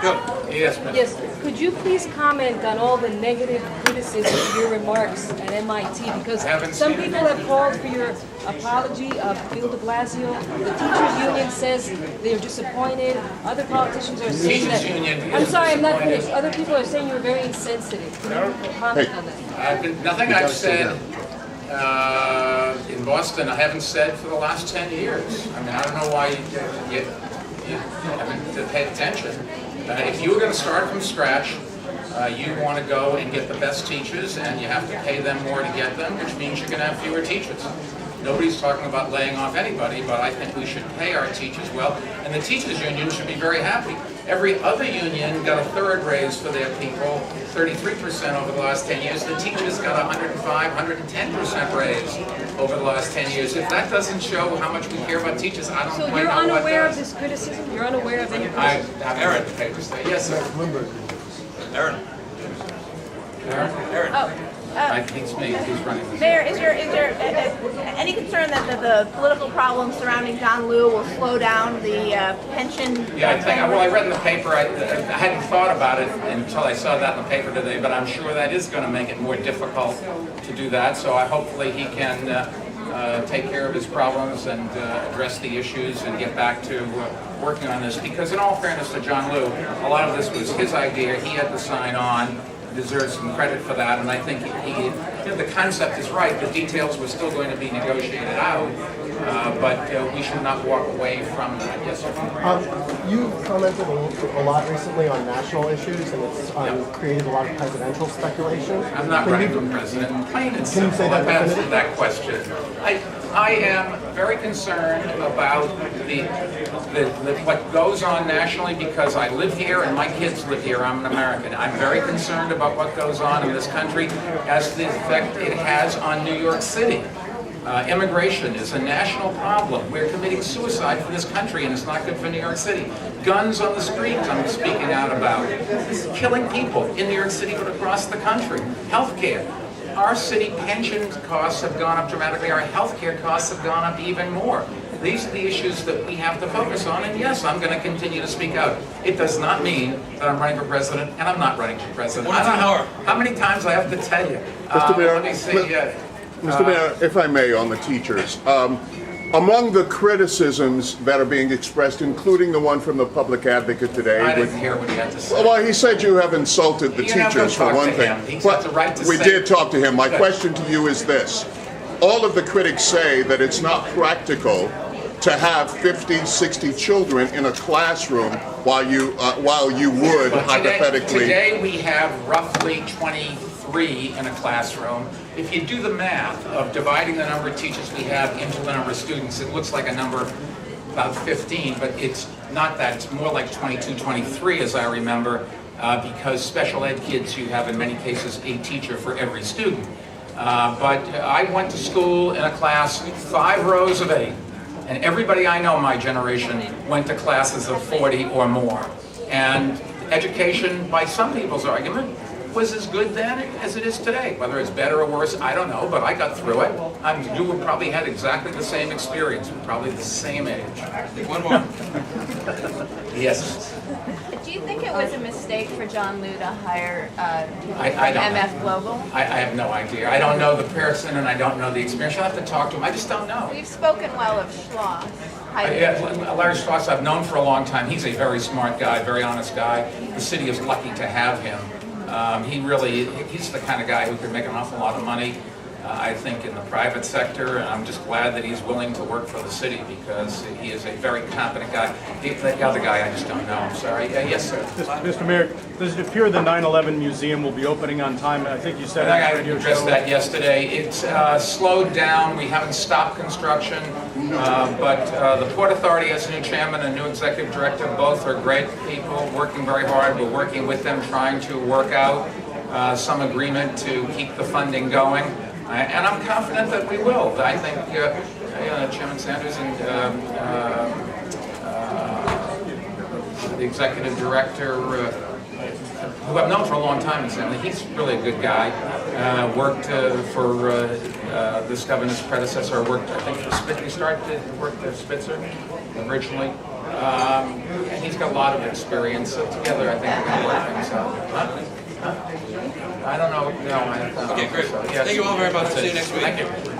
Yes, ma'am. Yes, could you please comment on all the negative criticism of your remarks at MIT? Because some people have called for your apology of Bill de Blasio. The teachers union says they're disappointed. Other politicians are saying that. Teachers union I'm is sorry, I'm not disappointed. finished. Other people are saying you're very insensitive. Can you comment on that? Nothing I've said in Boston I haven't said for the last 10 years. I mean, I don't know why you haven't paid attention. If you were going to start from scratch, you want to go and get the best teachers, and you have to pay them more to get them, which means you're going to have fewer teachers. Nobody's talking about laying off anybody, but I think we should pay our teachers well, and the teachers union should be very happy. Every other union got a third raise for their people, 33% over the last 10 years. The teachers got 105, 110% raise over the last 10 years. If that doesn't show how much we care about teachers, I don't So quite you're know what unaware of does. this criticism? You're unaware of any I criticism? haven't read the papers there. Yes, sir. Aaron. Oh, I think it's me who's running this. Mayor, is there any concern that the political problems surrounding John Liu will slow down the pension? Yeah, I think, well, I read in the paper, I hadn't thought about it until I saw that in the paper today, but I'm sure that is going to make it more difficult to do that, so hopefully he can take care of his problems and address the issues and get back to working on this, because in all fairness to John Liu, a lot of this was his idea, he had to sign on, deserves some credit for that, and I think the concept is right. The details were still going to be negotiated out, but we should not walk away from that. Yes, sir. You've commented a lot recently on national issues, and it's created a lot of presidential speculation. I'm not running for president. Plain and Can you say simple. that I've answered definitively? that question. I am very concerned about what goes on nationally because I live here and my kids live here. I'm an American. I'm very concerned about what goes on in this country as the effect it has on New York City. Immigration is a national problem. We're committing suicide for this country, and it's not good for New York City. Guns on the streets, I'm speaking out about. This is killing people in New York City, but across the country. Healthcare. Our city pension costs have gone up dramatically. Our healthcare costs have gone up even more. These are the issues that we have to focus on, and yes, I'm going to continue to speak out. It does not mean that I'm running for president, and I'm not running for president. I don't know how many times I have to tell you. Mr. Mayor, Let me see. Mr. Mayor, if I may, on the teachers, among the criticisms that are being expressed, including the one from the public advocate today, I didn't hear what he had to say. well, he said you have insulted the You have to teachers for talk one to thing. him. He's got the right to we say did talk to him. My Good. question to you is this: all of the critics say that it's not practical to have 50, 60 children in a classroom while you would Well, hypothetically. Today we have roughly 23 in a classroom. If you do the math of dividing the number of teachers we have into the number of students, it looks like a number about 15, but it's not that. It's more like 22, 23 as I remember, because special ed kids, you have in many cases a teacher for every student. But I went to school in a class 5 rows of 8. And everybody I know, my generation, went to classes of 40 or more. And education, by some people's argument, was as good then as it is today. Whether it's better or worse, I don't know, but I got through it. You probably had exactly the same experience, probably the same age. One more. Yes. Do you think it was a mistake for John Liu to hire I don't know. MF Global? I have no idea. I don't know the person and I don't know the experience. I'll have to talk to him. I just don't know. We've spoken well of Schloss. Larry Schloss, I've known for a long time. He's a very smart guy, very honest guy. The city is lucky to have him. He's the kind of guy who could make an awful lot of money, I think, in the private sector, and I'm just glad that he's willing to work for the city because he is a very competent guy. The other guy, I just don't know. I'm sorry. Yes, sir. Mr. Mayor, does it appear the 9/11 museum will be opening on time? I think you said I on the radio addressed show. that yesterday. It's slowed down. We haven't stopped construction, but the Port Authority has a new chairman and a new executive director. Both are great people, working very hard. We're working with them, trying to work out some agreement to keep the funding going. And I'm confident that we will. I think Chairman Sanders and the executive director, who I've known for a long time, incidentally, he's really a good guy. Worked for this governor's predecessor. Worked, I think, for Spitzer. He started to work for Spitzer originally. And he's got a lot of experience, so together I think we're going to work things out. Huh? I don't know, no, I don't know. Okay, great. So, yes. Thank you all very much. See you next week. Thank you.